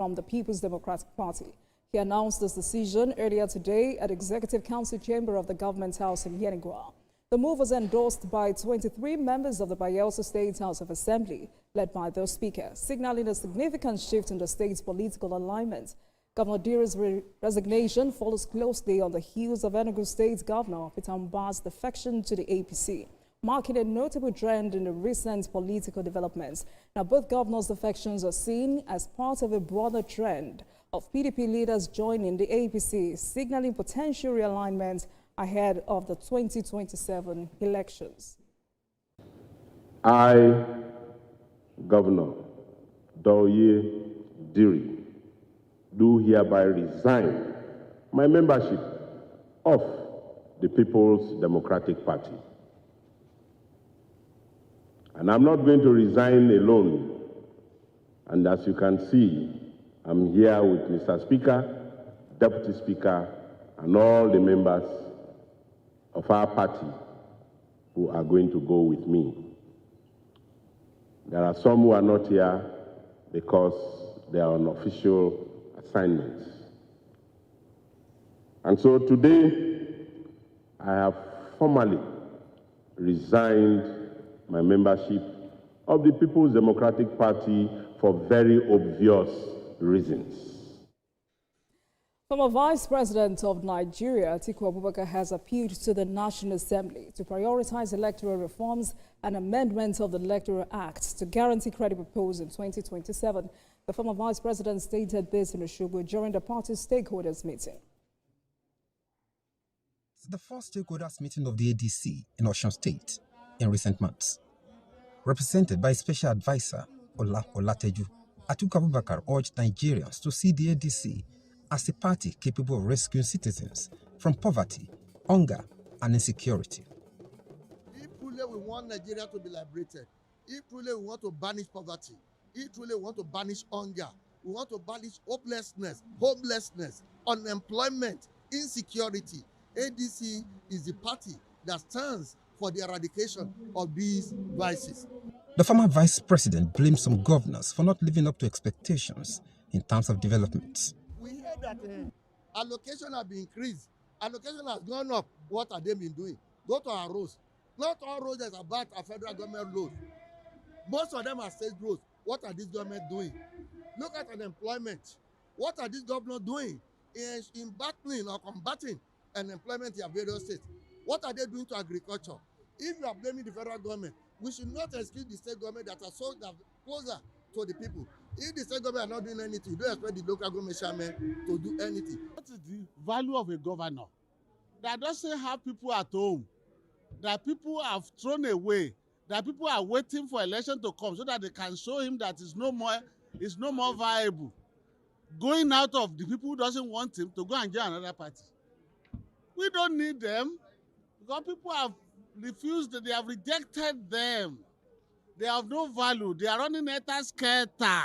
from the People's Democratic Party. He announced this decision earlier today at Executive Council Chamber of the Government House in Yenigua. The move was endorsed by 23 members of the Bayelsa State House of Assembly, led by their speaker, signaling a significant shift in the state's political alignment. Governor Diri's resignation follows closely on the heels of Enugu State Governor Peter Mba's defection to the APC, marking a notable trend in the recent political developments. Now, both governors' defections are seen as part of a broader trend of PDP leaders joining the APC, signaling potential realignment ahead of the 2027 elections. I, Governor Doye Diri, do hereby resign my membership of the People's Democratic Party. And I'm not going to resign alone. And as you can see, I'm here with Mr. Speaker, Deputy Speaker, and all the members of our party who are going to go with me. There are some who are not here because they are on official assignments. And so today, I have formally resigned my membership of the People's Democratic Party for very obvious reasons. Former Vice President of Nigeria, Atiku has appealed to the National Assembly to prioritize electoral reforms and amendments of the Electoral Act to guarantee credible polls in 2027. The former Vice President stated this in Osogbo during the party's stakeholders meeting. It's the first stakeholders meeting of the ADC in Osun State in recent months. Represented by Special Advisor Ola Olateju, Atiku urged Nigerians to see the ADC as a party capable of rescuing citizens from poverty, hunger, and insecurity. If truly we want Nigeria to be liberated, if truly we want to banish poverty, if truly we want to banish hunger, we want to banish hopelessness, homelessness, unemployment, insecurity, ADC is the party that stands for the eradication of these vices. The former vice president blamed some governors for not living up to expectations in terms of development. We hear that allocation has been increased, allocation has gone up. What have they been doing? Go to our roads. Not all roads are about a federal government road. Most of them are state roads. What are these government doing? Look at unemployment. What are these governors doing in battling or combating unemployment in various states? What are they doing to agriculture? If you are blaming the federal government, we should not excuse the state government that are so closer to the people. If the state government are not doing anything, you don't expect the local government chairman to do anything. What is the value of a governor that doesn't have people at home, that people have thrown away, that people are waiting for election to come so that they can show him that it's no more viable, going out of the people who doesn't want him to go and join another party? We don't need them because people have refused, they have rejected them. They have no value. They are running scatter.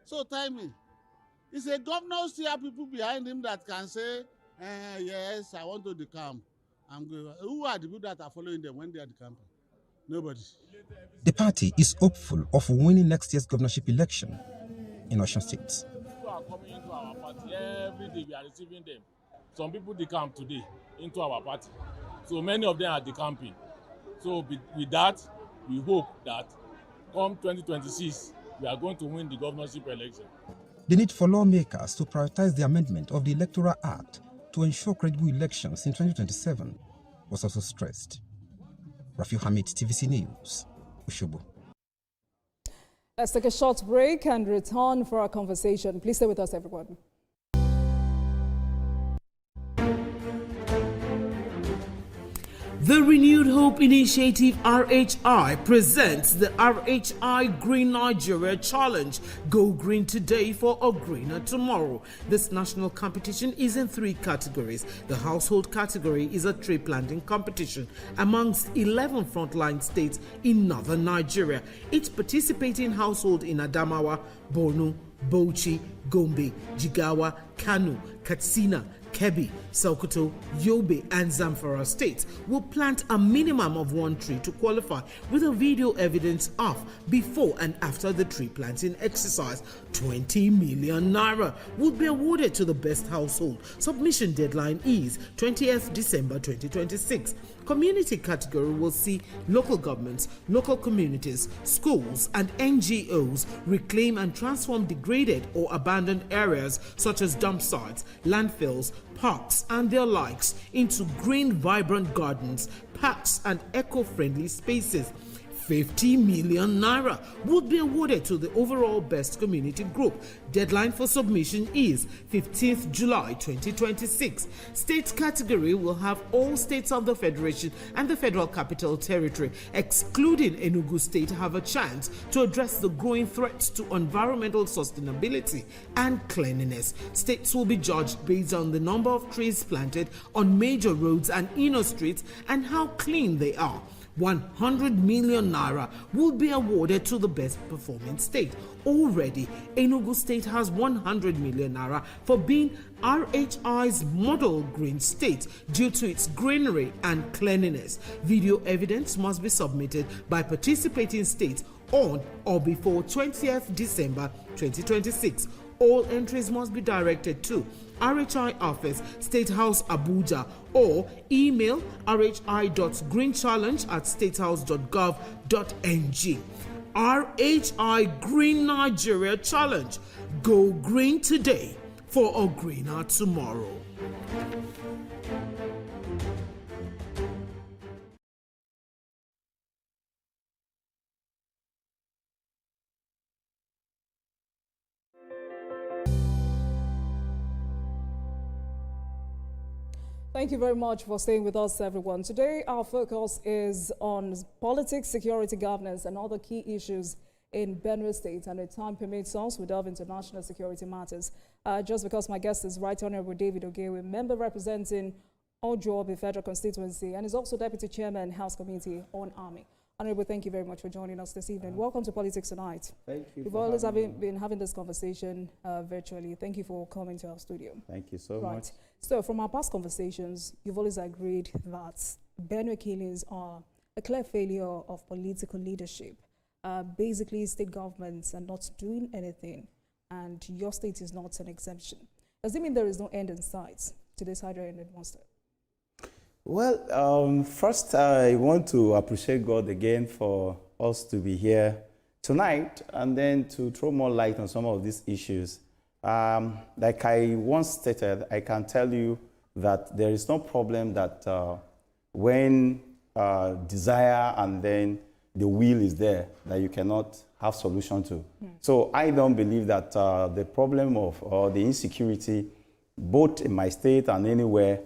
So tell me, is a governor who still have people behind him that can say, yes, I want to decamp. I'm going. Who are the people that are following them when they are decamping? Nobody. The party is hopeful of winning next year's governorship election in Osun State. People are coming into our party every day. We are receiving them. Some people decamp today into our party. So many of them are decamping. So with that, we hope that come 2026, we are going to win the governorship election. The need for lawmakers to prioritize the amendment of the Electoral Act to ensure credible elections in 2027 was also stressed. Rafiu Hamid, TVC News, Osogbo. Let's take a short break and return for our conversation. Please stay with us, everyone. The Renewed Hope Initiative RHI presents the RHI Green Nigeria Challenge. Go green today for a greener tomorrow. This national competition is in 3 categories. The household category is a tree planting competition amongst 11 frontline states in northern Nigeria. Each participating household in Adamawa, Borno, Bauchi, Gombe, Jigawa, Kano, Katsina, Kebbi, Sokoto, Yobe, and Zamfara states will plant a minimum of 1 tree to qualify, with a video evidence of before and after the tree planting exercise. 20 million naira would be awarded to the best household. Submission deadline is 20th December 2026. Community category will see local governments, local communities, schools, and NGOs reclaim and transform degraded or abandoned areas such as dump sites, landfills, parks, and their likes into green, vibrant gardens, parks, and eco-friendly spaces. 50 million naira would be awarded to the overall best community group. Deadline for submission is 15th July 2026. State category will have all states of the Federation and the Federal Capital Territory, excluding Enugu State, have a chance to address the growing threats to environmental sustainability and cleanliness. States will be judged based on the number of trees planted on major roads and inner streets and how clean they are. 100 million naira will be awarded to the best performing state. Already, Enugu State has 100 million naira for being RHI's model green state due to its greenery and cleanliness. Video evidence must be submitted by participating states on or before 20th December 2026. All entries must be directed to RHI Office, State House, Abuja, or email rhi.greenchallenge@statehouse.gov.ng. RHI Green Nigeria Challenge. Go green today for a greener tomorrow. Thank you very much for staying with us, everyone. Today, our focus is on politics, security, governance, and other key issues in Benue State. And if time permits us, we delve into national security matters. Just because my guest is Right Honorable David Ogewe, member representing Ojuobi Federal Constituency, and is also Deputy Chairman, House Committee on Army. Honorable, thank you very much for joining us this evening. Welcome to Politics Tonight. Thank you. We've always been having this conversation virtually. Thank you for coming to our studio. Thank you so much. So from our past conversations, you've always agreed that Benue killings are a clear failure of political leadership. Basically, state governments are not doing anything, and your state is not an exemption. Does it mean there is no end in sight to this hydra-ended monster? Well, first I want to appreciate God again for us to be here tonight and then to throw more light on some of these issues. Like I once stated, I can tell you that there is no problem that when desire and then the will is there, that you cannot have solution to. So I don't believe that the problem of or the insecurity, both in my state and anywhere,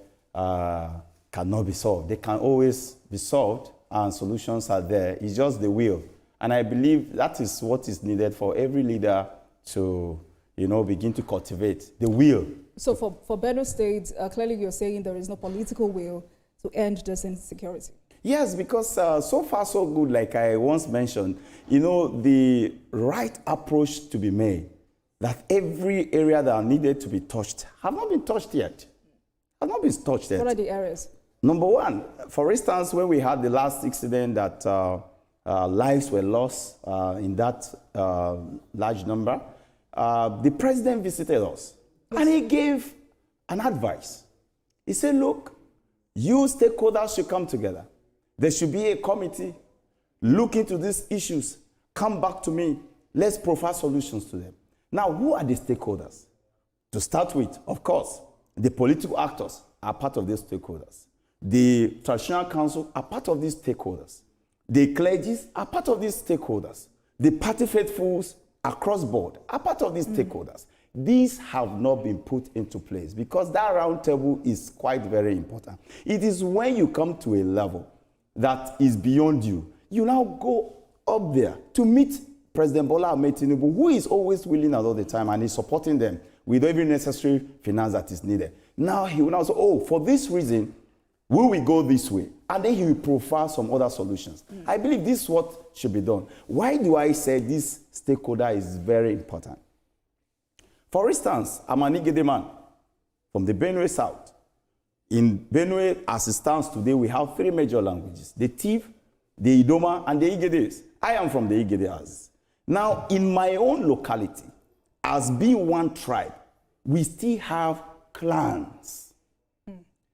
cannot be solved. They can always be solved and solutions are there. It's just the will. And I believe that is what is needed for every leader to, begin to cultivate the will. So for Benue State, clearly you're saying there is no political will to end this insecurity. Yes, because so far so good, like I once mentioned, the right approach to be made, that every area that are needed to be touched have not been touched yet. Have not been touched yet. What are the areas? Number one, for instance, when we had the last incident that lives were lost in that large number, the president visited us. Yes. And he gave an advice. He said, look, you stakeholders should come together. There should be a committee, look into these issues, come back to me, let's provide solutions to them. Now, who are the stakeholders? To start with, of course, the political actors are part of these stakeholders. The traditional council are part of these stakeholders. The clergies are part of these stakeholders. The party faithfuls across board are part of these stakeholders. These have not been put into place because that round table is quite very important. It is when you come to a level that is beyond you, you now go up there to meet President Bola Ahmed Tinubu, who is always willing at all the time and is supporting them with every necessary finance that is needed. Now he will now say, for this reason, will we go this way? And then he will profile some other solutions. I believe this is what should be done. Why do I say this stakeholder is very important? For instance, I'm an Igede man. from the Benue South. In Benue, as it stands today, we have 3 major languages: the Tiv, the Idoma, and the Igedes. I am from the Igedes. Now, in my own locality, as being one tribe, we still have clans.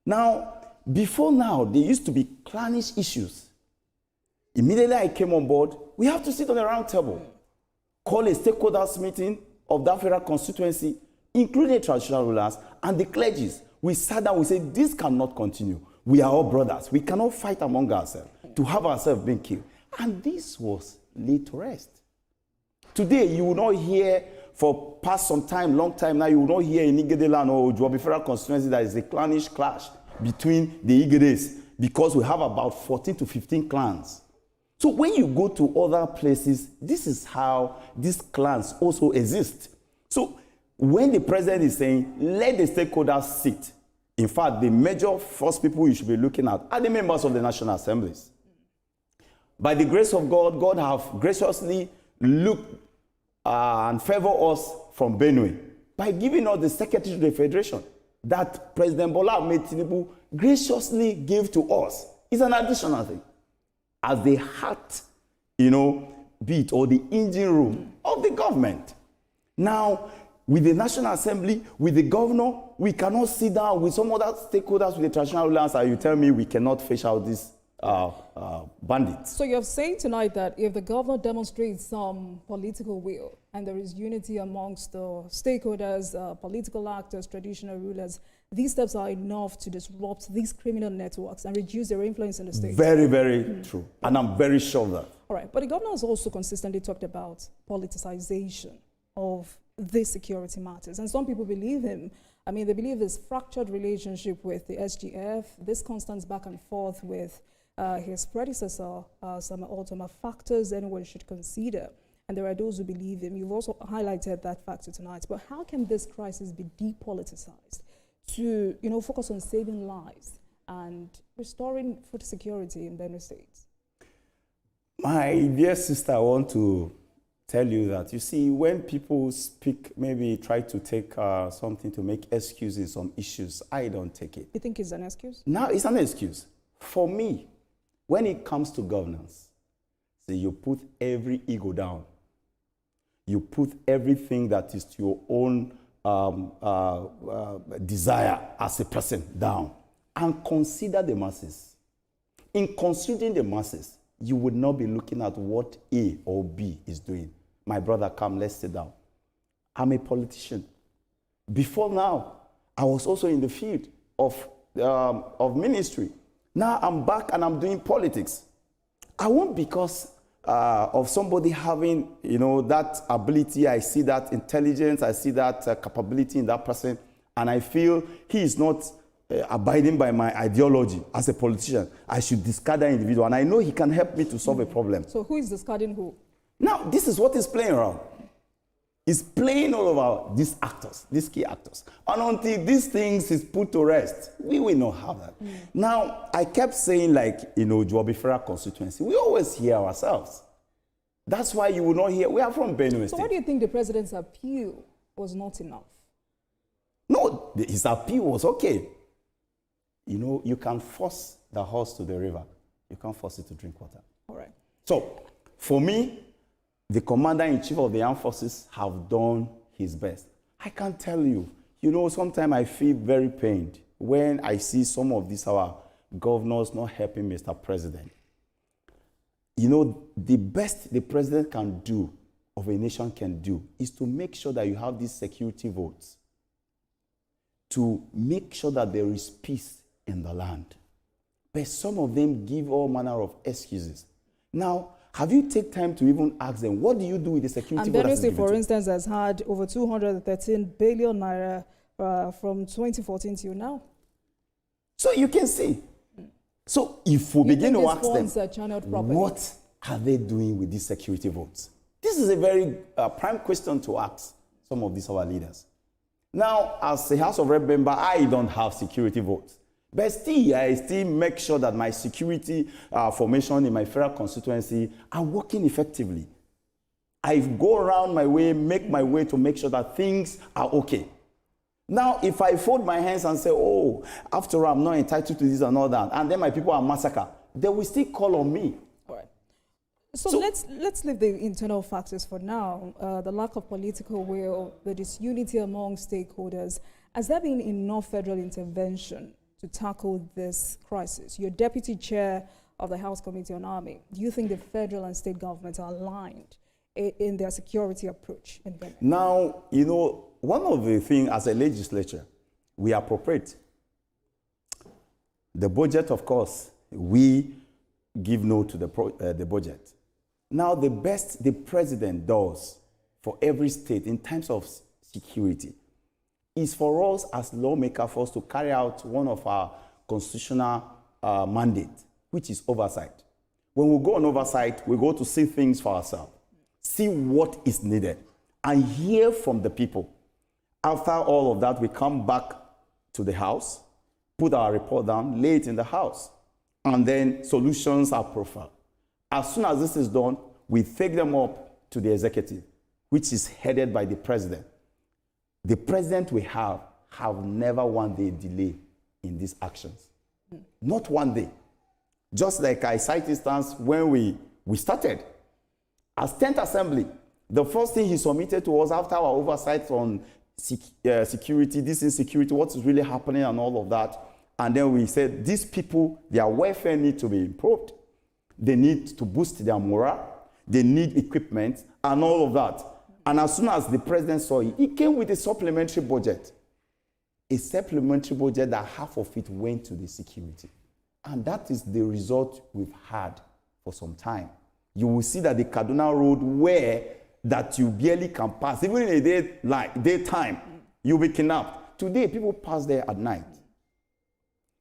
Now, before now, there used to be clannish issues. Immediately I came on board, we have to sit on a round table, call a stakeholders meeting of that federal constituency, including traditional rulers and the clergies. We sat down, we said, this cannot continue. We are all brothers. We cannot fight among ourselves to have ourselves being killed. And this was laid to rest. Today, you will not hear, for past some time, long time now, you will not hear in Igedeland or Ojuobi federal constituency that is a clannish clash between the Igedes, because we have about 14 to 15 clans. So when you go to other places, this is how these clans also exist. So when the president is saying, let the stakeholders sit, in fact, the major first people you should be looking at are the members of the national assemblies. By the grace of God, God have graciously looked and favor us from Benue by giving us the secretary to the federation that President Bola Ahmed Tinubu graciously gave to us. It's an additional thing. As the heart, beat or the engine room of the government. Now, with the National Assembly, with the governor, we cannot sit down with some other stakeholders, with the traditional rulers, and you tell me we cannot fish out these bandits. So you're saying tonight that if the governor demonstrates some political will and there is unity amongst the stakeholders, political actors, traditional rulers, these steps are enough to disrupt these criminal networks and reduce their influence in the state? Very, very true. And I'm very sure of that. All right. But the governor has also consistently talked about politicization of these security matters. And some people believe him. I mean, they believe this fractured relationship with the SGF, this constant back and forth with his predecessor, some ultimate factors anyone should consider. And there are those who believe him. You've also highlighted that factor tonight. But how can this crisis be depoliticized to, focus on saving lives and restoring food security in Benue State? My dear sister, I want to tell you that, you see, when people speak, maybe try to take something to make excuses on issues, I don't take it. You think it's an excuse? No, it's an excuse. For me, when it comes to governance, see, you put every ego down. You put everything that is to your own desire as a person down and consider the masses. In considering the masses, you would not be looking at what A or B is doing. My brother, come, let's sit down. I'm a politician. Before now, I was also in the field of ministry. Now I'm back and I'm doing politics. I won't, because of somebody having, that ability, I see that intelligence, I see that capability in that person, and I feel he is not abiding by my ideology as a politician. I should discard that individual, and I know he can help me to solve a problem. So who is discarding who? Now, this is what is playing around. It's playing all over these actors, these key actors. And until these things is put to rest, we will not have that. Now, I kept saying, Ojuobi federal constituency, we always hear ourselves. That's why you will not hear, we are from Benue State. So why do you think the president's appeal was not enough? No, his appeal was okay. You can force the horse to the river. You can't force it to drink water. All right. So, for me, the commander-in-chief of the armed forces have done his best. I can tell you, sometimes I feel very pained when I see some of these our governors not helping Mr. President. The best the president can do, of a nation can do, is to make sure that you have these security votes, to make sure that there is peace in the land. But some of them give all manner of excuses. Now, have you taken time to even ask them, what do you do with the security vote? And Benue State, for instance, has had over 213 billion naira from 2014 till now. So you can see. So if we begin to ask them, what are they doing with these security votes? This is a very prime question to ask some of these our leaders. Now, as a House of Rep member, I don't have security votes. But still, I still make sure that my security formation in my federal constituency are working effectively. I go around my way, make my way to make sure that things are okay. Now, if I fold my hands and say, oh, after all, I'm not entitled to this and all that, and then my people are massacred, they will still call on me. All right. So let's leave the internal factors for now. The lack of political will, the disunity among stakeholders. Has there been enough federal intervention to tackle this crisis? You're deputy chair of the House Committee on Army. Do you think the federal and state governments are aligned in their security approach in Benue? Now, you know, one of the things as a legislature, we appropriate. The budget, of course, we give no to the budget. Now, the best the president does for every state in terms of security is for us as lawmakers for us to carry out one of our constitutional mandates, which is oversight. When we go on oversight, we go to see things for ourselves, see what is needed, and hear from the people. After all of that, we come back to the House, put our report down, lay it in the House, and then solutions are profiled. As soon as this is done, we take them up to the executive, which is headed by the president. The president we have never one day delay in these actions. Not one day. Just like I cite instance when we started. As 10th Assembly, the first thing he submitted to us after our oversight on security, this insecurity, what is really happening and all of that. And then we said, these people, their welfare need to be improved. They need to boost their morale. They need equipment and all of that. And as soon as the president saw it, he came with a supplementary budget. A supplementary budget that half of it went to the security. And that is the result we've had for some time. You will see that the Kaduna Road where that you barely can pass, even in a daytime, you'll be kidnapped. Today, people pass there at night.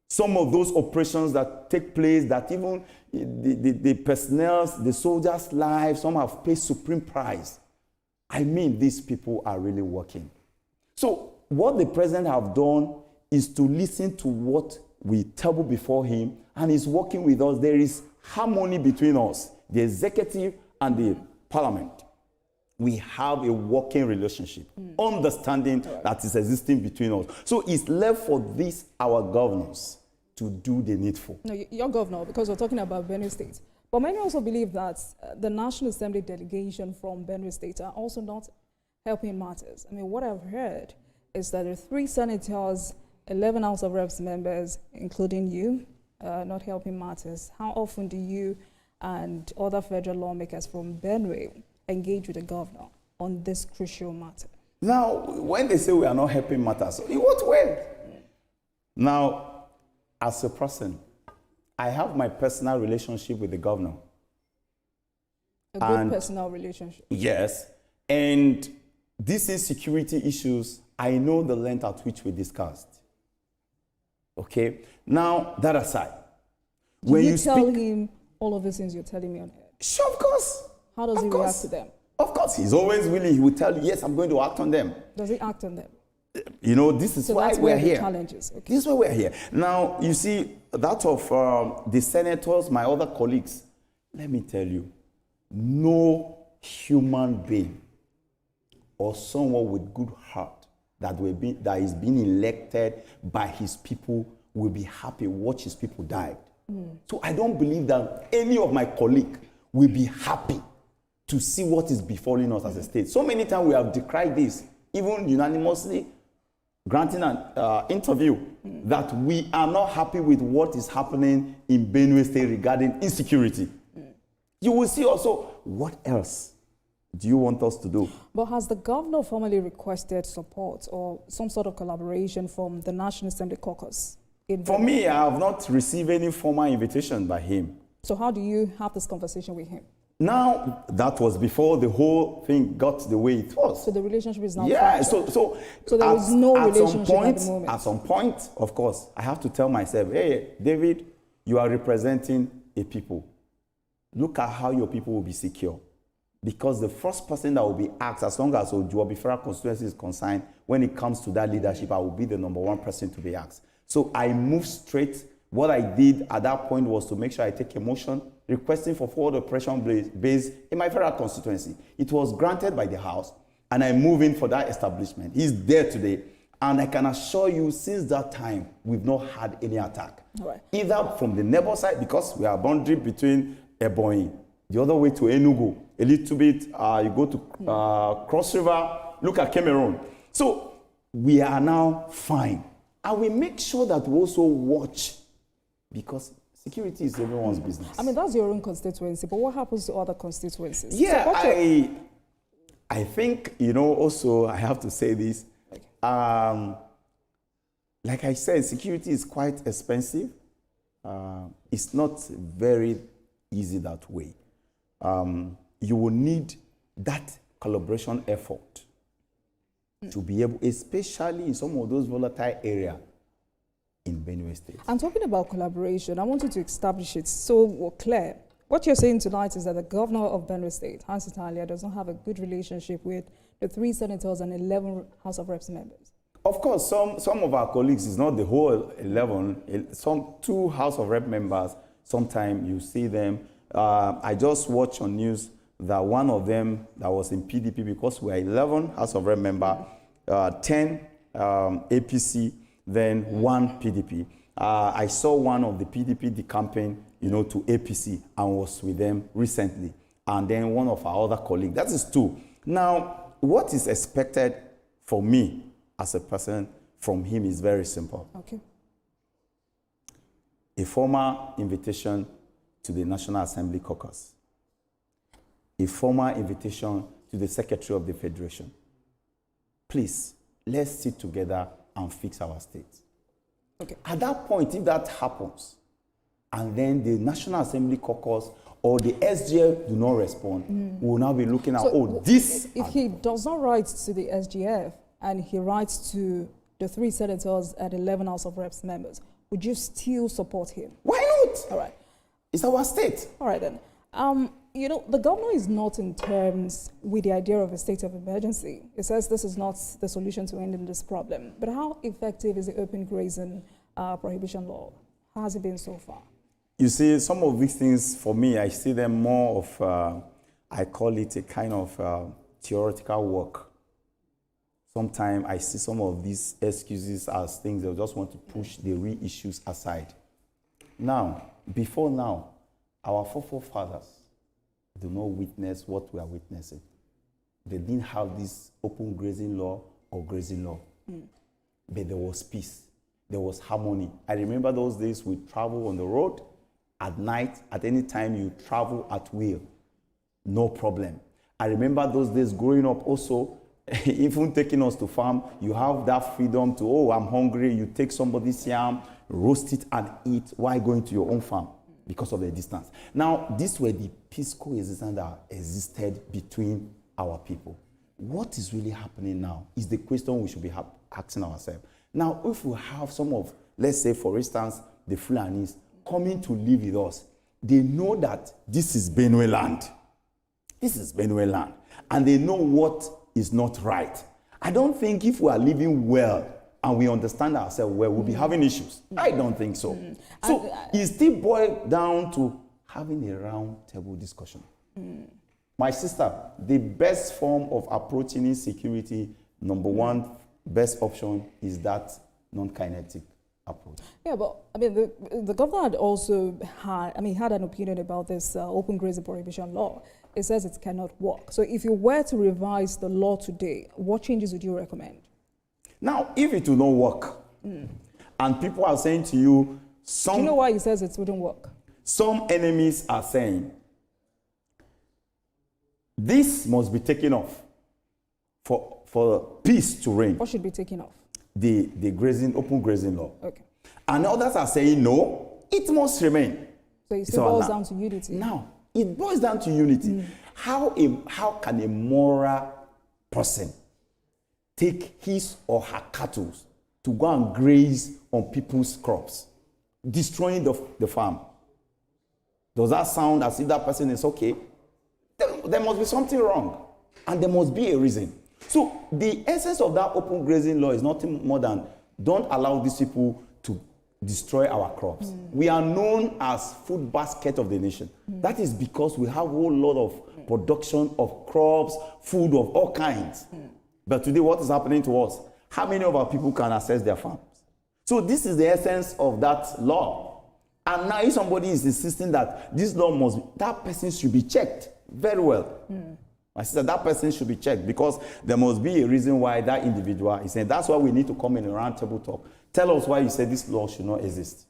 Some of those operations that take place, that even the personnel, the soldiers' lives, some have paid supreme price. I mean, these people are really working. So what the president have done is to listen to what we table before him, and he's working with us. There is harmony between us, the executive and the parliament. We have a working relationship, understanding that is existing between us. So it's left for this, our governors, to do the needful. No, your governor, because we're talking about Benue State. But many also believe that the National Assembly delegation from Benue State are also not helping matters. I mean, what I've heard is that there are 3 senators, 11 House of Reps members, including you, not helping matters. How often do you and other federal lawmakers from Benue engage with the governor on this crucial matter? Now, when they say we are not helping matters, in what way? Now, as a person, I have my personal relationship with the governor. A good personal relationship? Yes. And these insecurity issues, I know the length at which we discussed. Okay? Now, that aside. Do you tell him all of the things you're telling me on air? Sure, of course. How does he react to them? Of course, he's always willing. He will tell you, yes, I'm going to act on them. Does he act on them? You know, this is why we're here. Challenges. Okay. This is why we're here. Now, you see, that of the senators, my other colleagues, let me tell you, no human being or someone with good heart that is being elected by his people will be happy watch his people die. So I don't believe that any of my colleagues will be happy to see what is befalling us as a state. So many times we have decried this, even unanimously, granting an interview that we are not happy with what is happening in Benue State regarding insecurity. You will see also, what else do you want us to do? But has the governor formally requested support or some sort of collaboration from the National Assembly caucus? For me, I have not received any formal invitation by him. So how do you have this conversation with him? Now, that was before the whole thing got the way it was. So the relationship is now fractured. So there is no relationship at the moment. At some point, of course, I have to tell myself, hey, David, you are representing a people. Look at how your people will be secure. Because the first person that will be asked, as long as Ojuobi Federal constituency is concerned, when it comes to that leadership, I will be the #1 person to be asked. So I moved straight. What I did at that point was to make sure I take a motion requesting for forward operation base in my federal constituency. It was granted by the House, and I moved in for that establishment. He's there today, And I can assure you, since that time, we've not had any attack. All right. Either from the neighbor side, because we are boundary between Ebonyi, the other way to Enugu, a little bit, you go to Cross River, look at Cameroon. So we are now fine. And we make sure that we also watch, because security is everyone's business. I mean, that's your own constituency, but what happens to other constituencies? Yeah, So I think, also I have to say this. Like I said, security is quite expensive. It's not very easy that way. You will need that collaboration effort to be able, especially in some of those volatile areas in Benue State. I'm talking about collaboration. I want you to establish it so we're clear. What you're saying tonight is that the governor of Benue State, Hans Italia, does not have a good relationship with the 3 senators and 11 House of Reps members. Of course, some of our colleagues, it's not the whole 11, some 2 House of Rep members, sometimes you see them. I just watched on news that one of them that was in PDP, because we are 11 House of Rep member, 10 APC, then 1 PDP. I saw one of the PDP decamping, to APC and was with them recently. And then one of our other colleagues, that is 2. Now, what is expected for me as a person from him is very simple. Okay. A formal invitation to the National Assembly caucus. A formal invitation to the Secretary of the Federation. Please, let's sit together and fix our state. Okay. At that point, if that happens, and then the National Assembly caucus or the SGF do not respond, we will now be looking at, this. If he does not write to the SGF and he writes to the 3 senators and 11 House of Reps members, would you still support him? Why not? All right. It's our state. All right then. The governor is not in terms with the idea of a state of emergency. It says this is not the solution to ending this problem. But how effective is the open grazing prohibition law? How has it been so far? You see, some of these things, for me, I see them more of, I call it a kind of theoretical work. Sometimes I see some of these excuses as things they just want to push the real issues aside. Now, before now, our forefathers do not witness what we are witnessing. They didn't have this open grazing law or grazing law. But there was peace. There was harmony. I remember those days we travel on the road at night, at any time you travel at will. No problem. I remember those days growing up also, even taking us to farm, you have that freedom to, I'm hungry, you take somebody's yam, roast it and eat while going to your own farm because of the distance. Now, these were the peace coexistence that existed between our people. What is really happening now is the question we should be asking ourselves. Now, if we have some of, let's say, for instance, the Fulanis coming to live with us, they know that this is Benue land. This is Benue land. And they know what is not right. I don't think if we are living well and we understand ourselves well, we'll be having issues. I don't think so. So it still boils down to having a round table discussion. My sister, the best form of approaching insecurity, number 1, best option is that non-kinetic approach. Yeah, but I mean, the governor had also had an opinion about this open grazing prohibition law. It says it cannot work. So if you were to revise the law today, what changes would you recommend? Now, if it will not work, and people are saying to you, do you know why he says it wouldn't work? Some enemies are saying, this must be taken off for peace to reign. What should be taken off? The open grazing law. Okay. And others are saying, no, it must remain. So it still boils down to unity. Now, it boils down to unity. How can a moral person take his or her cattle to go and graze on people's crops, destroying the farm? Does that sound as if that person is okay? There must be something wrong, and there must be a reason. So the essence of that open grazing law is nothing more than don't allow these people to destroy our crops. We are known as food basket of the nation. That is because we have a whole lot of production of crops, food of all kinds. But today what is happening to us? how many of our people can access their farms? So this is the essence of that law. And now if somebody is insisting that this law must, that person should be checked very well. My sister, that person should be checked because there must be a reason why that individual is saying, that's why we need to come in a round table talk. Tell us why you said this law should not exist.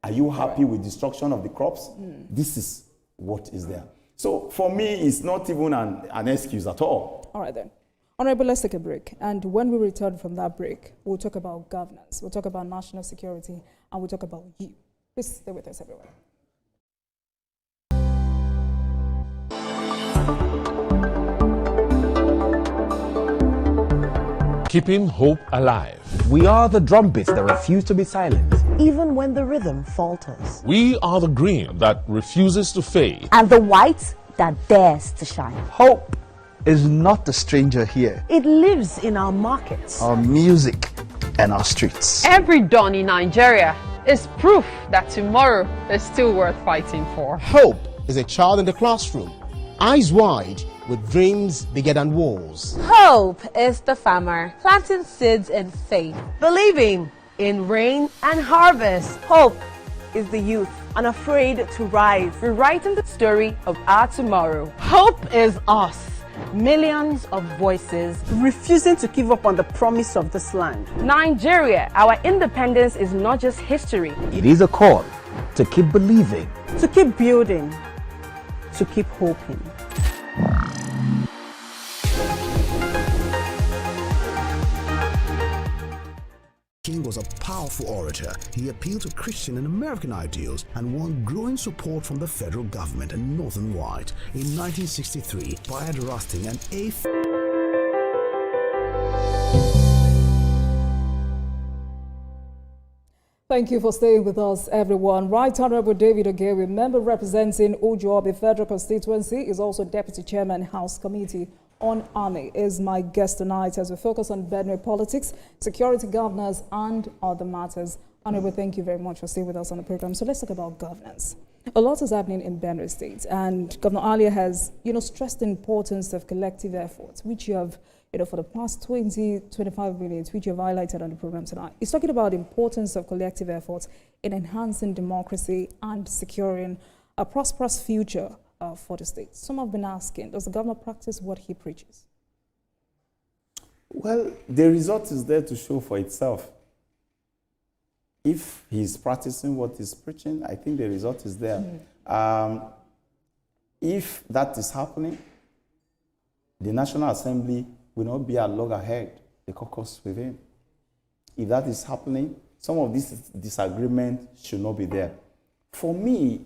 Are you happy with destruction of the crops? This is what is there. So for me, it's not even an excuse at all. All right then. Honorable, let's take a break. And when we return from that break, we'll talk about governance, we'll talk about national security, and we'll talk about you. Please stay with us, everyone. Keeping hope alive. We are the drumbeats that refuse to be silent, even when the rhythm falters. We are the green that refuses to fade. And the white that dares to shine. hope is not a stranger here. It lives in our markets, Our music and our streets. Every dawn in Nigeria is proof that tomorrow is still worth fighting for. Hope is a child in the classroom, eyes wide, with dreams bigger than walls. Hope is the farmer planting seeds in faith, believing in rain and harvest. Hope is the youth unafraid to rise, rewriting the story of our tomorrow. Hope is us, Millions of voices refusing to give up on the promise of this land. Nigeria, our independence is not just history. It is a call to keep believing, to keep building, to keep hoping. King was a powerful orator. He appealed to Christian and American ideals and won growing support from the federal government and Northern White. In 1963, by arresting an eighth. Thank you for staying with us, everyone. Right Honorable David Ogewi, member representing Ujoabi Federal Constituency, is also Deputy Chairman, House Committee on Army, is my guest tonight as we focus on Benue politics, security, governance, and other matters. Honorable, thank you very much for staying with us on the program. So let's talk about governance. A lot is happening in Benue State, and Governor Alia has, stressed the importance of collective efforts, which you have, for the past 25 minutes, which you've highlighted on the program tonight. He's talking about the importance of collective efforts in enhancing democracy and securing a prosperous future for the state. Some have been asking, does the governor practice what he preaches? Well, the result is there to show for itself. If he's practicing what he's preaching, I think the result is there. If that is happening, the National Assembly will not be at loggerhead, the caucus with him. If that is happening, some of this disagreement should not be there. For me,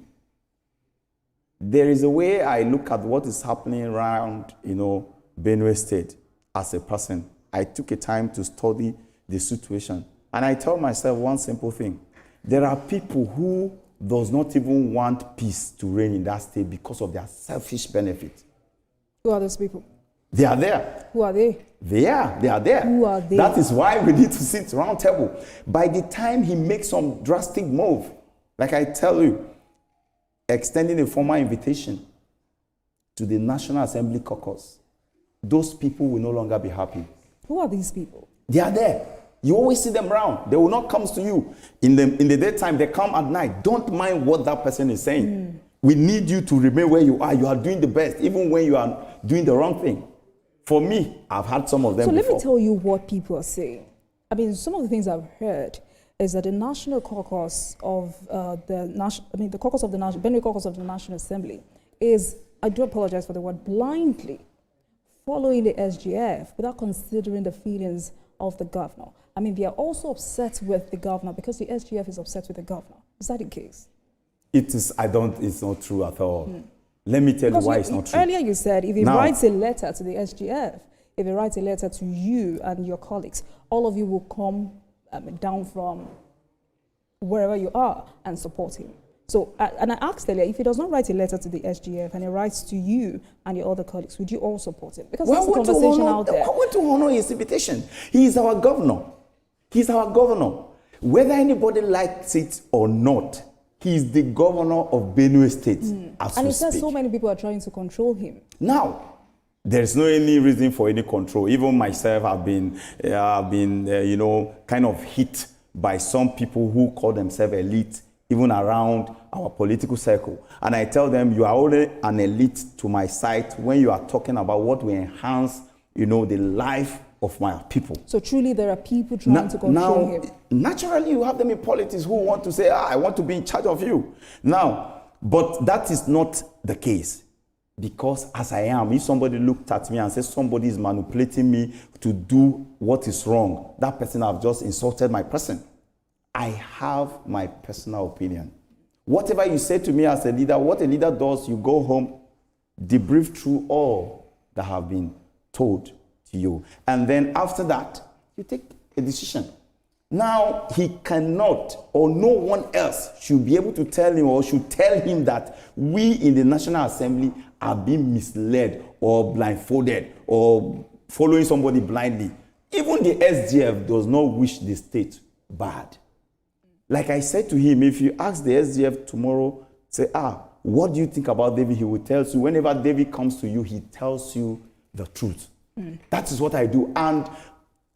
there is a way I look at what is happening around, Benue State as a person. I took a time to study the situation. And I tell myself one simple thing. There are people who does not even want peace to reign in that state because of their selfish benefit. Who are those people? They are there. Who are they? They are there. Who are they? That is why we need to sit round table. By the time he makes some drastic move, like I tell you, extending a formal invitation to the National Assembly caucus, those people will no longer be happy. Who are these people? They are there. You always see them around. They will not come to you. In the daytime, they come at night. Don't mind what that person is saying. We need you to remain where you are. You are doing the best, even when you are doing the wrong thing. For me, I've had some of them before. So let me tell you what people are saying. I mean, some of the things I've heard is that the National Caucus of Benue Caucus of the National Assembly is, I do apologize for the word, blindly following the SGF without considering the feelings of the governor. I mean, they are also upset with the governor because the SGF is upset with the governor. Is that the case? It is. It's not true at all. Let me tell you why it's not true. Earlier you said if he writes a letter to the SGF, if he writes a letter to you and your colleagues, all of you will come down from wherever you are and support him. So, and I asked earlier, if he does not write a letter to the SGF and he writes to you and your other colleagues, would you all support him? Because that's the conversation out there. I want to honor his invitation. He is our governor. He's our governor. Whether anybody likes it or not, he is the governor of Benue State. And he says so many people are trying to control him. Now, There's no any reason for any control. Even myself, I've been you know, kind of hit by some people who call themselves elite, even around our political circle. And I tell them, you are only an elite to my side when you are talking about what will enhance, you know, the life of my people. So truly there are people trying to control him. Naturally, you have them in politics who want to say, I want to be in charge of you. Now, but that is not the case. Because as I am, if somebody looked at me and said somebody is manipulating me to do what is wrong, that person have just insulted my person. I have my personal opinion. Whatever you say to me as a leader, what a leader does, you go home, debrief through all that have been told to you. And then after that, you take a decision. Now, he cannot, or no one else should be able to tell him or should tell him that we in the National Assembly are being misled or blindfolded or following somebody blindly. Even the SDF does not wish the state bad. Like I said to him, if you ask the SDF tomorrow, say, what do you think about David? He will tell you. Whenever David comes to you, he tells you the truth. That is what I do. And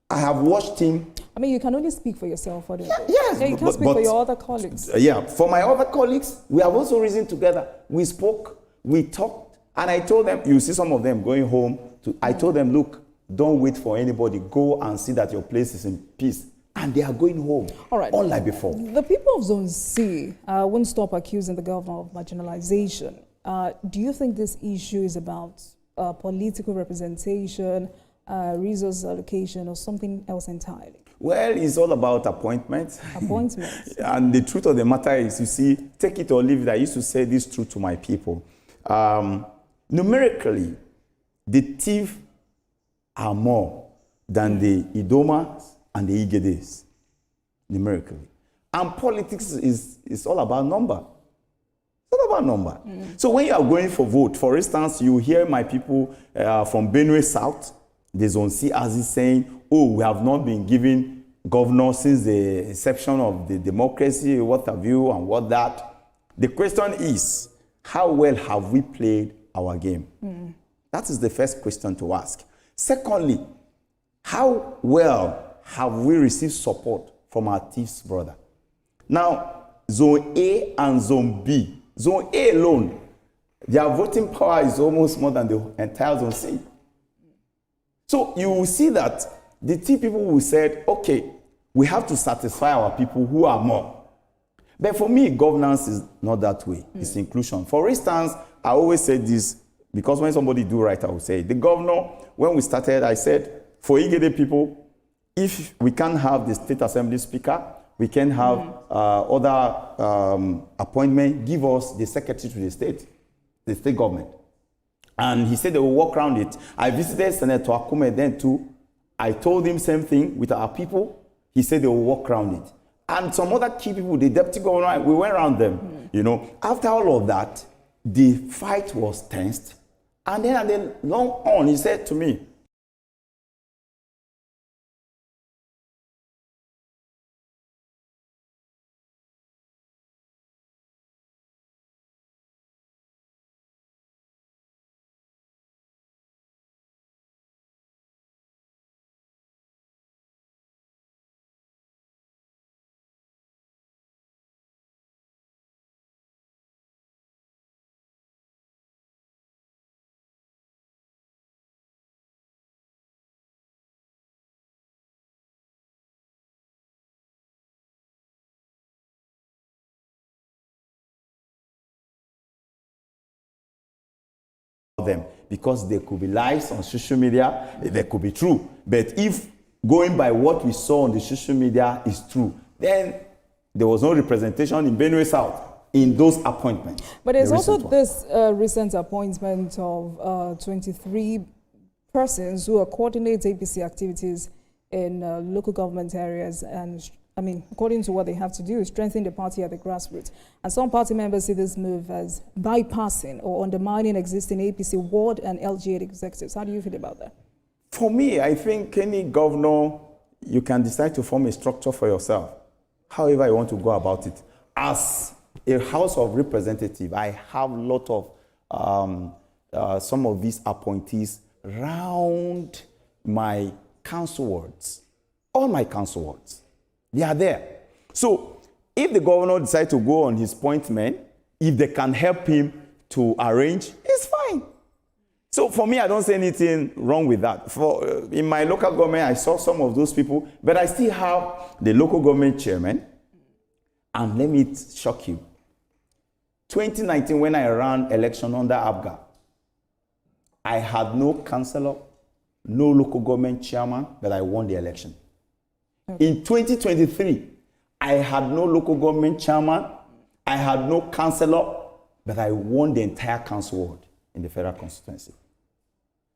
I have watched him. I mean, you can only speak for yourself. Yes. Yeah, you can't speak for your other colleagues. Yeah, for my other colleagues, we have also reasoned together. We spoke, we talked, and I told them, you see some of them going home. I told them, look, don't wait for anybody. Go and see that your place is in peace. And they are going home, all right, unlike before. The people of Zone C won't stop accusing the governor of marginalization. Do you think this issue is about political representation, resource allocation, or something else entirely? Well, it's all about appointments. Appointments. And the truth of the matter is, you see, take it or leave it. I used to say this truth to my people. Numerically, the thief are more than the Idomas and the Igedes, numerically. And politics is all about number. It's all about number. So when you are going for vote, for instance, you hear my people from Benue South, the Zone C, as is saying, oh, we have not been given governor since the inception of the democracy, what have you, and what that. The question is, how well have we played our game? That is the first question to ask. Secondly, how well have we received support from our thief's brother? Now, Zone A and Zone B. Zone A alone, their voting power is almost more than the entire Zone C. So you will see that the thief people will say, okay, we have to satisfy our people who are more. But for me, governance is not that way. It's inclusion. For instance, I always say this, because when somebody do right, I will say, the governor, when we started, I said, for Igede people, if we can't have the state assembly speaker, we can have other appointment, give us the secretary to the state government. And he said they will work around it. I visited Senator Akume then too. I told him same thing with our people. He said they will work around it. And some other key people, the deputy governor, we went around them. You know, after all of that, the fight was tensed. And then long on, he said to me, them, because there could be lies on social media, there could be true. But if going by what we saw on the social media is true, then there was no representation in Benue South in those appointments. But there's also this recent appointment of 23 persons who are coordinating APC activities in local government areas, and I mean, according to what they have to do, strengthen the party at the grassroots. And some party members see this move as bypassing or undermining existing APC ward and LGA executives. How do you feel about that? For me, I think any governor, you can decide to form a structure for yourself, however you want to go about it. As a House of Representatives, I have a lot of some of these appointees round my council wards. All my council wards. They are there. So if the governor decides to go on his appointment, if they can help him to arrange, it's fine. So for me, I don't see anything wrong with that. In my local government, I saw some of those people, but I still have the local government chairman. And let me shock you. 2019, when I ran election under ABGA, I had no councillor, no local government chairman, but I won the election. Okay. In 2023, I had no local government chairman, I had no councillor, but I won the entire council ward in the federal constituency.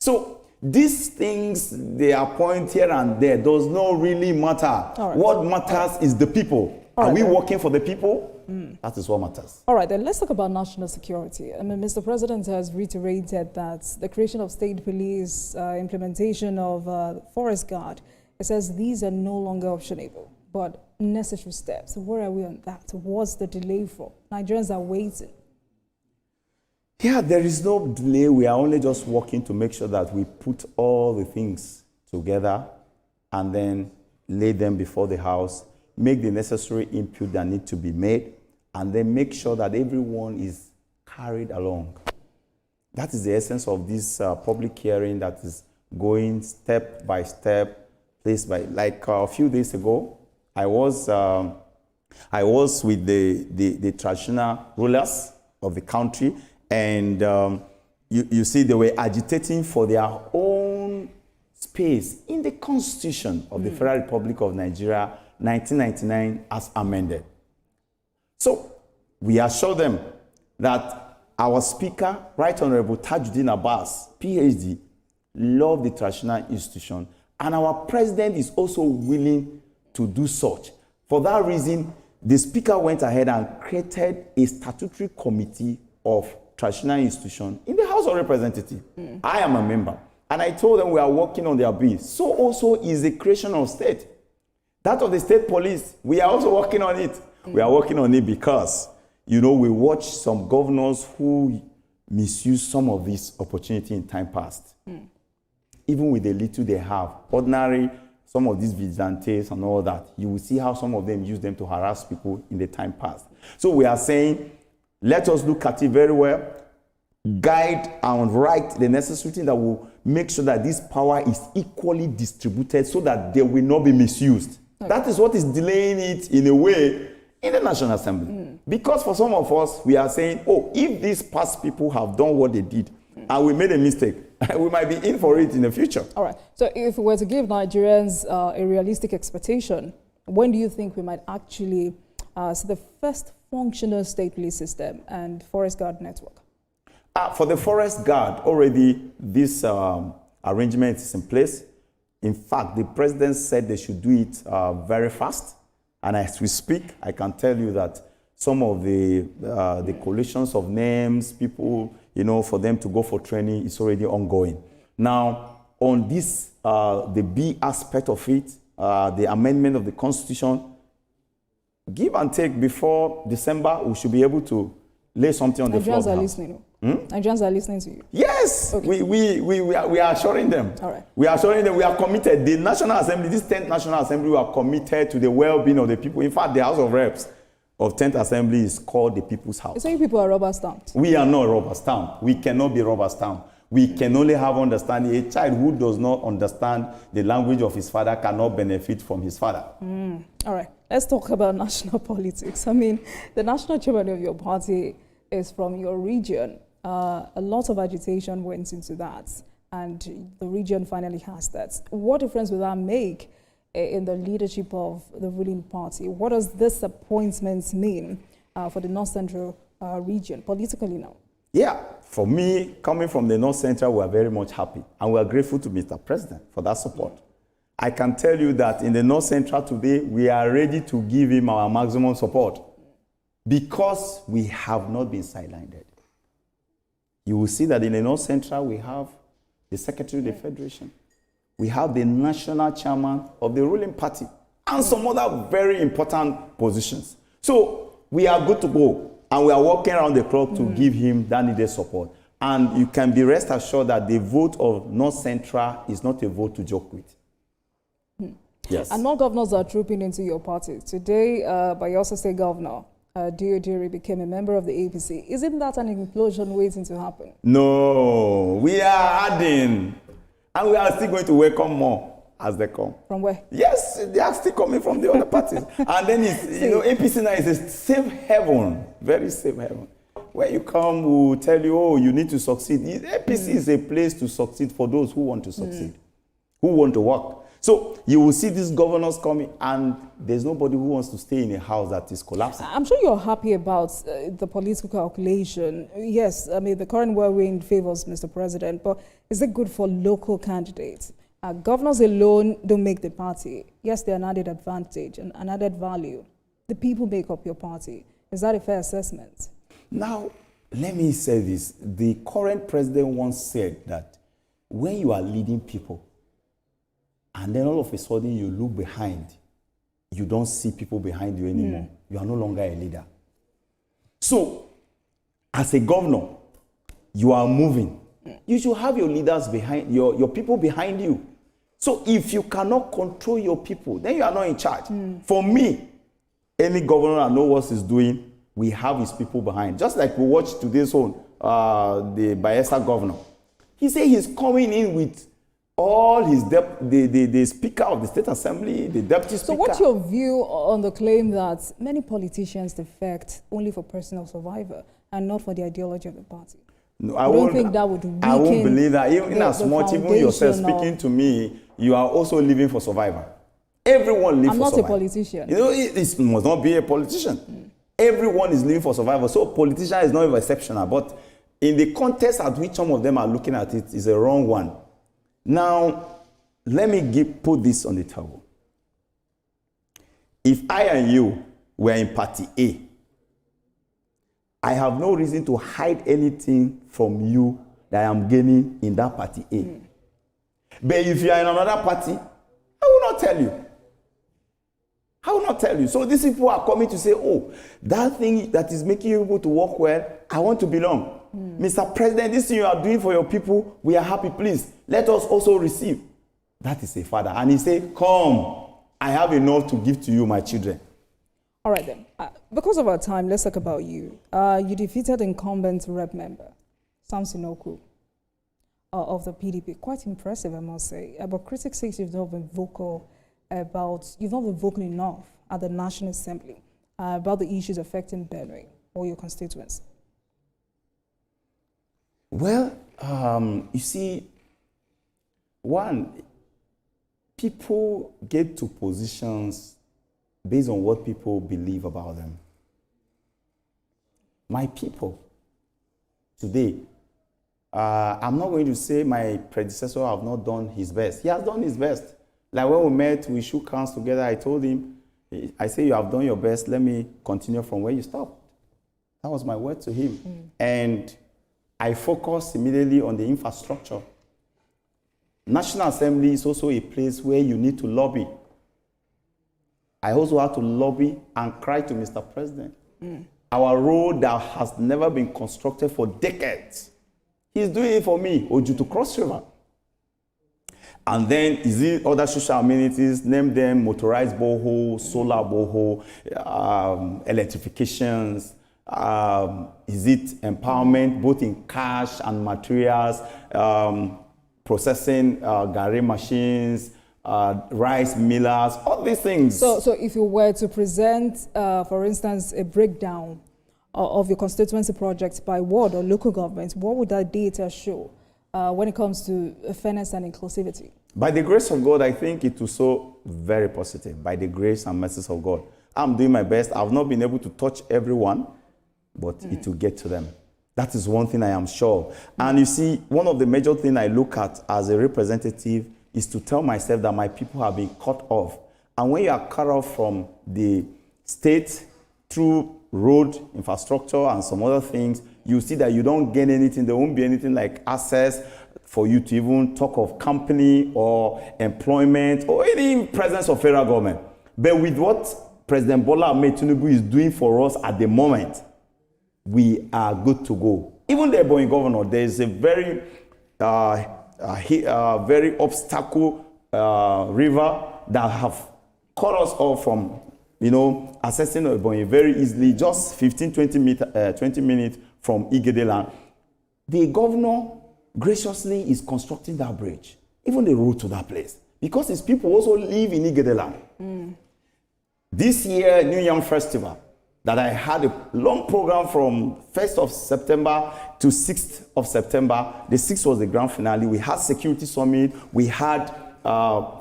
So these things, they appoint here and there, does not really matter. Right. What matters is the people. Are we working for the people? That is what matters. All right, then let's talk about national security. I mean, Mr. President has reiterated that the creation of state police, implementation of forest guard, it says these are no longer optionable, but necessary steps. Where are we on that? What's the delay for? Nigerians are waiting. Yeah, there is no delay. We are only just working to make sure that we put all the things together and then lay them before the House, make the necessary input that need to be made, and then make sure that everyone is carried along. That is the essence of this public hearing that is going step by step, place by, like a few days ago, I was with the traditional rulers of the country, and you see they were agitating for their own space in the Constitution of the Federal Republic of Nigeria, 1999, as amended. So we assure them that our Speaker, Right Honorable Tajuddin Abbas, PhD, loved the traditional institution, and our President is also willing to do such. For that reason, the Speaker went ahead and created a statutory committee of traditional institution in the House of Representatives. I am a member, and I told them we are working on their bill. So also is the creation of state. That of the state police, we are also working on it. We are working on it because, you know, we watch some governors who misuse some of this opportunity in time past. Even with the little they have, ordinary, some of these vigilantes and all that, you will see how some of them use them to harass people in the time past. So we are saying, let us look at it very well, guide and write the necessary thing that will make sure that this power is equally distributed so that they will not be misused. Okay. That is what is delaying it in a way in the National Assembly. Because for some of us, we are saying, oh, if these past people have done what they did and we made a mistake, we might be in for it in the future. All right. So if we were to give Nigerians a realistic expectation, when do you think we might actually see the first functional state police system and forest guard network? For the forest guard, already this arrangement is in place. In fact, the president said they should do it very fast. And as we speak, I can tell you that some of the coalitions of names, people, you know, for them to go for training is already ongoing. Now, on this, the B aspect of it, the amendment of the Constitution, give and take before December, we should be able to lay something on the floor. Nigerians are listening. Nigerians are listening to you. Yes, okay. we are assuring them. All right. We are assuring them we are committed. The National Assembly, this 10th National Assembly, we are committed to the well-being of the people. In fact, the House of Reps of 10th Assembly is called the People's House. You're saying people are rubber stamped? We are not rubber stamped. We cannot be rubber stamped. We can only have understanding. A child who does not understand the language of his father cannot benefit from his father. All right. Let's talk about national politics. I mean, the national chairman of your party is from your region. A lot of agitation went into that, and the region finally has that. What difference will that make in the leadership of the ruling party? What does this appointment mean for the North Central region politically now? Yeah, for me, coming from the North Central, we are very much happy, and we are grateful to Mr. President for that support. I can tell you that in the North Central today, we are ready to give him our maximum support because we have not been sidelined. You will see that in the North Central, we have the Secretary of the Federation, we have the National Chairman of the ruling party, and some other very important positions. So we are good to go, and we are working around the clock to give him that needed support. And you can be rest assured that the vote of North Central is not a vote to joke with. Yes. And more governors are trooping into your party. Today, Bayelsa State Governor Diodiri became a member of the APC. Isn't that an implosion waiting to happen? No, we are adding. And we are still going to welcome more as they come. From where? Yes, they are still coming from the other parties. And then, APC now is a safe haven, very safe haven. Where you come, we will tell you, oh, you need to succeed. APC is a place to succeed for those who want to succeed, who want to work. So you will see these governors coming, and there's nobody who wants to stay in a house that is collapsing. I'm sure you're happy about the political calculation. Yes, I mean, the current whirlwind favors Mr. President, but is it good for local candidates? Governors alone don't make the party. Yes, they're an added advantage and an added value. The people make up your party. Is that a fair assessment? Now, let me say this. The current president once said that when you are leading people, and then all of a sudden you look behind, you don't see people behind you anymore. You are no longer a leader. So, as a governor, you are moving. You should have your leaders behind, your people behind you. So if you cannot control your people, then you are not in charge. For me, any governor that knows what he's doing, we have his people behind. Just like we watched today's one, the Bayelsa governor. He said he's coming in with all his, the Speaker of the State Assembly, the Deputy Speaker. So what's your view on the claim that many politicians defect only for personal survival and not for the ideology of the party? No, I don't think that would weaken. I won't believe that. Even as much, even yourself foundation speaking to me, you are also living for survival. Everyone lives for survival. I'm not a politician. You know, it must not be a politician. Everyone is living for survival. So politician is not even exceptional. But in the context at which some of them are looking at it is a wrong one. Now, let me put this on the table. If I and you were in party A, I have no reason to hide anything from you that I am gaining in that party A. But if you are in another party, I will not tell you. I will not tell you. So these people are coming to say, oh, that thing that is making you able to work well, I want to belong. Mr. President, this thing you are doing for your people, we are happy, please. Let us also receive. That is a father. And he said, come, I have enough to give to you, my children. All right then. Because of our time, let's talk about you. You defeated incumbent rep member, Samson Oku, of the PDP. Quite impressive, I must say. But critics say you've not been vocal enough at the National Assembly about the issues affecting Benue or your constituents. Well, you see, one, people get to positions based on what people believe about them. My people, today, I'm not going to say my predecessor have not done his best. He has done his best. Like when we met, we shook hands together, I told him, I say, you have done your best, let me continue from where you stopped. That was my word to him. And I focused immediately on the infrastructure. National Assembly is also a place where you need to lobby. I also had to lobby and cry to Mr. President. Our road that has never been constructed for decades, he's doing it for me, Oju to Cross River. And then is it other social amenities, name them motorized borehole, solar borehole, electrifications, is it empowerment, both in cash and materials, processing gari machines, rice millers, all these things. So if you were to present, for instance, a breakdown of your constituency projects by ward or local government, what would that data show when it comes to fairness and inclusivity? By the grace of God, I think it was so very positive. By the grace and mercies of God. I'm doing my best. I've not been able to touch everyone, but it will get to them. That is one thing I am sure. And you see, one of the major things I look at as a representative is to tell myself that my people have been cut off. And when you are cut off from the state through road infrastructure and some other things, you see that you don't gain anything. There won't be anything like access for you to even talk of company or employment or any presence of federal government. But with what President Bola Ahmed Tinubu is doing for us at the moment, we are good to go. Even the Ebonyi governor, there is a very, very obstacle river that have cut us off from, accessing Ebonyi very easily, just 20 minutes from Igede land. The governor graciously is constructing that bridge, even the road to that place, because his people also live in Igede land. This year, New Yam Festival, that I had a long program from 1st of September to 6th of September. The 6th was the grand finale. We had security summit. We had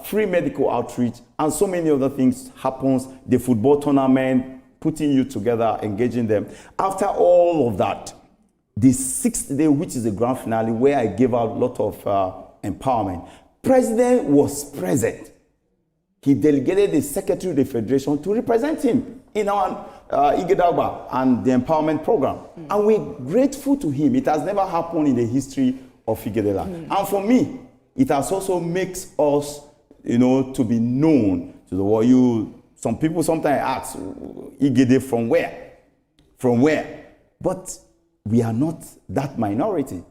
free medical outreach, and so many other things happens. The football tournament, putting you together, engaging them. After all of that, the 6th day, which is the grand finale, where I gave out a lot of empowerment, President was present. He delegated the Secretary of the Federation to represent him in our Igedagba and the empowerment program. And we're grateful to him. It has never happened in the history of Igedela. And for me, it has also makes us, to be known to the world. Some people sometimes ask, Igede from where? From where? But we are not that minority.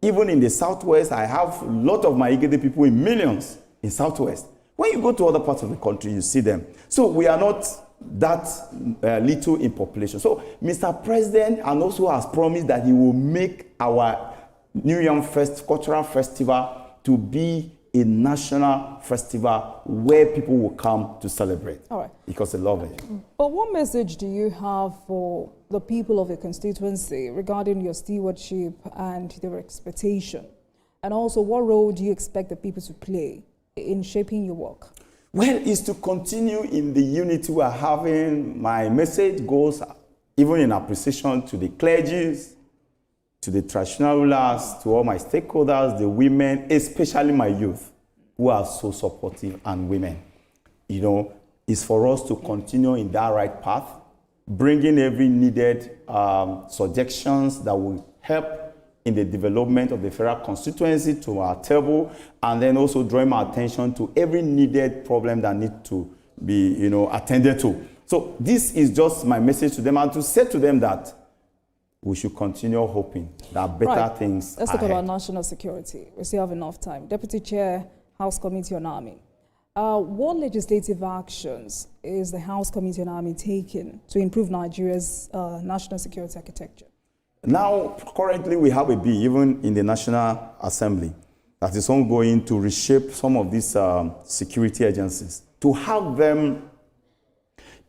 Even in the Southwest, I have a lot of my Igede people in millions in Southwest. When you go to other parts of the country, you see them. So we are not that little in population. So Mr. President and also has promised that he will make our New Yam Cultural Festival to be a national festival where people will come to celebrate. All right. Because they love it. But what message do you have for the people of your constituency regarding your stewardship and their expectation? And also, what role do you expect the people to play in shaping your work? Well, it's to continue in the unity we are having. My message goes even in appreciation to the clergies, to the traditional rulers, to all my stakeholders, the women, especially my youth, who are so supportive, and women. It's for us to continue in that right path, bringing every needed suggestions that will help in the development of the federal constituency to our table, and then also drawing my attention to every needed problem that needs to be, attended to. So this is just my message to them, and to say to them that we should continue hoping that better things Let's talk about national security. We still have enough time. Deputy Chair, House Committee on Army. What legislative actions is the House Committee on Army taking to improve Nigeria's national security architecture? Now, currently, we have a bill, even in the National Assembly, that is ongoing to reshape some of these security agencies, to have them,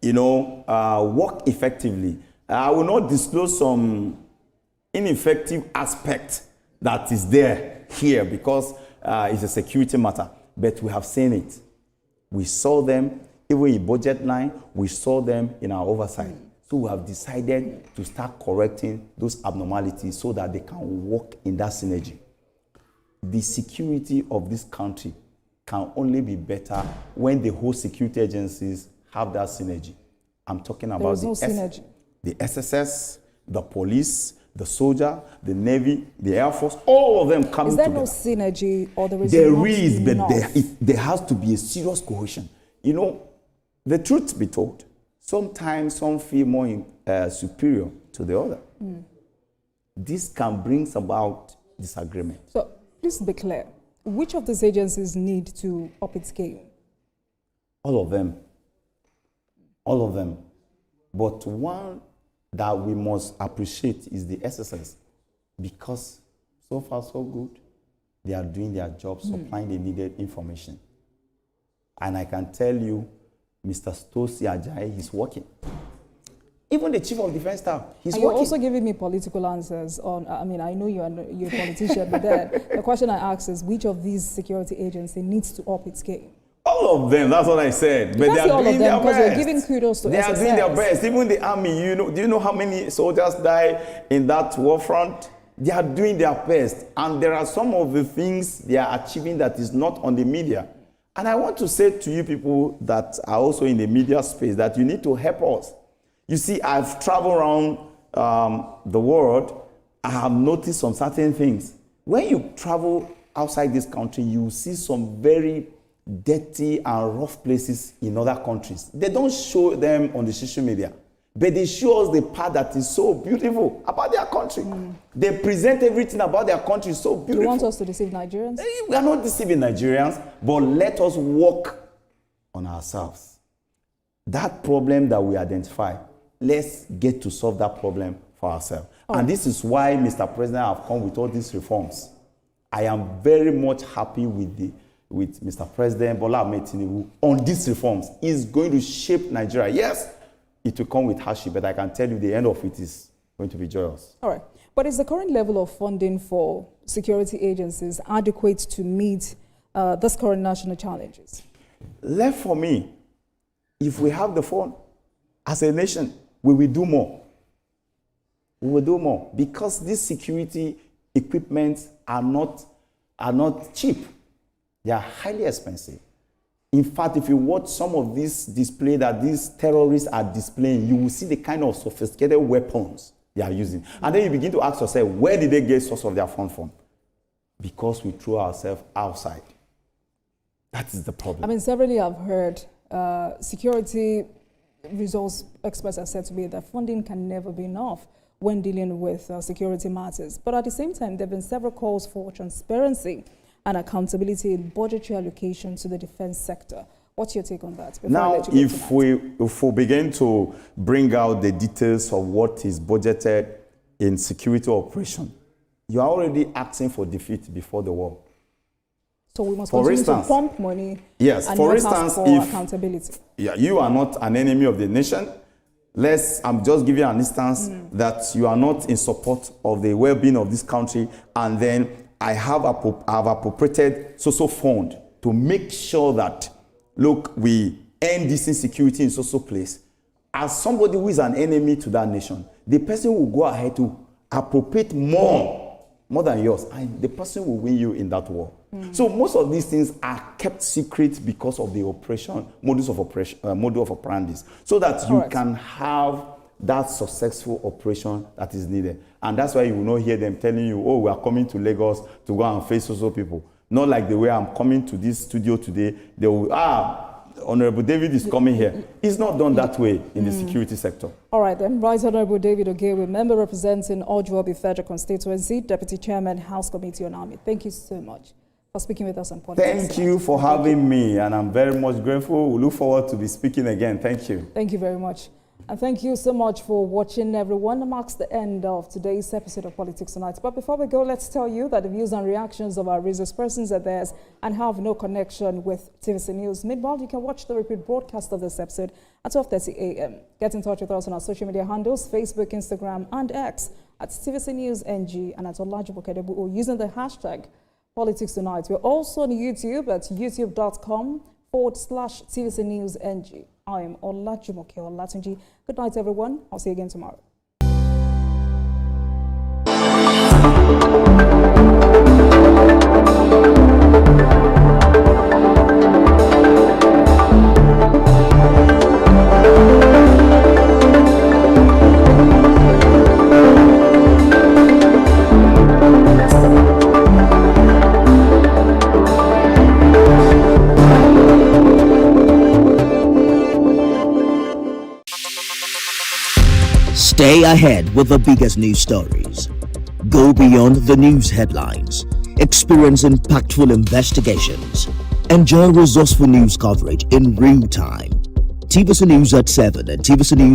work effectively. I will not disclose some ineffective aspect that is there here because it's a security matter, but we have seen it. We saw them, even in budget line, we saw them in our oversight. So we have decided to start correcting those abnormalities so that they can work in that synergy. The security of this country can only be better when the whole security agencies have that synergy. I'm talking about the SSS, the police, the soldier, the Navy, the Air Force, all of them coming together. Is there no synergy, or there is but there has to be a serious cohesion. The truth be told, sometimes some feel more superior to the other. This can bring about disagreement. So, please be clear. Which of these agencies need to up its game? All of them. All of them. But one that we must appreciate is the SSS, because so far so good, they are doing their job, supplying the needed information. And I can tell you, Mr. Stosi Ajayi is working. Even the Chief of Defense Staff, he's working. You're also giving me political answers on, I know you're a politician, but then the question I ask is, which of these security agencies needs to up its game? All of them, that's what I said. But they are doing their best. You're giving kudos to They are doing their best. Even the army, do you know how many soldiers die in that war front? They are doing their best. And there are some of the things they are achieving that is not on the media. And I want to say to you people that are also in the media space that you need to help us. You see, I've traveled around the world. I have noticed some certain things. When you travel outside this country, you see some very dirty and rough places in other countries. They don't show them on the social media. but they show us the part that is so beautiful about their country. They present everything about their country so beautiful. You want us to deceive Nigerians? We are not deceiving Nigerians, but let us work on ourselves. That problem that we identify, let's get to solve that problem for ourselves. And this is why, Mr. President, I've come with all these reforms. I am very much happy with Mr. President Bola Ahmed Tinubu on these reforms. It's going to shape Nigeria. Yes, it will come with hardship, but I can tell you the end of it is going to be joyous. All right. But is the current level of funding for security agencies adequate to meet this current national challenges? Left for me, if we have the fund, as a nation, we will do more. We will do more because these security equipment are not cheap. They are highly expensive. In fact, if you watch some of this display that these terrorists are displaying, you will see the kind of sophisticated weapons they are using. And then you begin to ask yourself, where did they get source of their fund from? Because we throw ourselves outside. That is the problem. I mean, severally I've heard security resource experts have said to me that funding can never be enough when dealing with security matters. But at the same time, there have been several calls for transparency and accountability in budgetary allocation to the defense sector. What's your take on that? Now, if we begin to bring out the details of what is budgeted in security operation, you are already asking for defeat before the war. So we must continue to pump money. Yes, and for instance, if accountability. Yeah, you are not an enemy of the nation. I'm just giving an instance that you are not in support of the well-being of this country, and then I have appropriated social fund to make sure that, look, we end this insecurity in social place. As somebody who is an enemy to that nation, the person will go ahead to appropriate more than yours, and the person will win you in that war. So most of these things are kept secret because of the modus of operandi, so that you can have that successful operation that is needed. And that's why you will not hear them telling you, oh, we are coming to Lagos to go and face social people. Not like the way I'm coming to this studio today, they will, Honorable David is coming here. It's not done that way in the security sector. All right then. Right Honorable David Ogewe, member representing Ojuobi Federal Constituency, Deputy Chairman, House Committee on Army. Thank you so much for speaking with us on politics. Thank you for having me, and I'm very much grateful. We look forward to be speaking again. Thank you. Thank you very much. And thank you so much for watching, everyone. That marks the end of today's episode of Politics Tonight. But before we go, let's tell you that the views and reactions of our resource persons are theirs and have no connection with TVC News. Meanwhile, you can watch the repeat broadcast of this episode at 12:30 a.m. Get in touch with us on our social media handles, Facebook, Instagram, and X at TVC News NG and at Olajumokedebu using the hashtag Politics Tonight. We're also on YouTube at youtube.com/TVC News NG. I am Olajumoke Olatunji. Good night, everyone. I'll see you again tomorrow. Stay ahead with the biggest news stories. Go beyond the news headlines. Experience impactful investigations. Enjoy resourceful news coverage in real time. TVC News at 7 and TVC News